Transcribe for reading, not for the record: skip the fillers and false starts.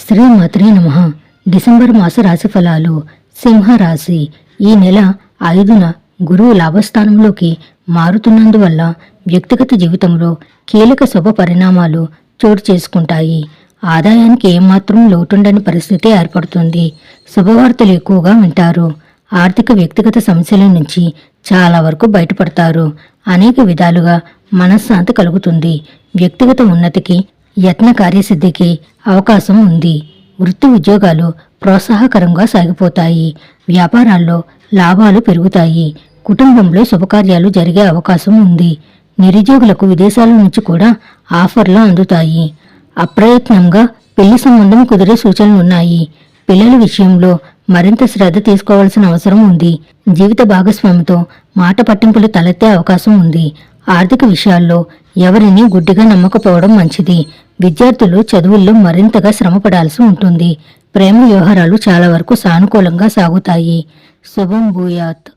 శ్రీమాత్రే నమః. డిసెంబర్ మాస రాశి ఫలాలు. సింహరాశి. ఈ నెల 5న గురువు లాభస్థానంలోకి మారుతున్నందువల్ల వ్యక్తిగత జీవితంలో కీలక శుభ పరిణామాలు చోటు చేసుకుంటాయి. ఆదాయానికి ఏమాత్రం లోటుండని పరిస్థితి ఏర్పడుతుంది. శుభవార్తలు ఎక్కువగా వింటారు. ఆర్థిక వ్యక్తిగత సమస్యల నుంచి చాలా వరకు బయటపడతారు. అనేక విధాలుగా మనశ్శాంతి కలుగుతుంది. వ్యక్తిగత ఉన్నతికి, యత్న కార్యసిద్ధికి అవకాశం ఉంది. వృత్తి ఉద్యోగాలు ప్రోత్సాహకరంగా సాగిపోతాయి. వ్యాపారాల్లో లాభాలు పెరుగుతాయి. కుటుంబంలో శుభకార్యాలు జరిగే అవకాశం ఉంది. నిరుద్యోగులకు విదేశాల నుంచి కూడా ఆఫర్లు అందుతాయి. అప్రయత్నంగా పెళ్లి సంబంధం కుదిరే సూచనలున్నాయి. పిల్లల విషయంలో మరింత శ్రద్ధ తీసుకోవాల్సిన అవసరం ఉంది. జీవిత భాగస్వామితో మాట పట్టింపులు తలెత్తే అవకాశం ఉంది. ఆర్థిక విషయాల్లో ఎవరిని గుడ్డిగా నమ్మకపోవడం మంచిది. విద్యార్థులు చదువుల్లో మరింతగా శ్రమపడాల్సి ఉంటుంది. ప్రేమ వ్యవహారాలు చాలా వరకు సానుకూలంగా సాగుతాయి. శుభం భూయాత్.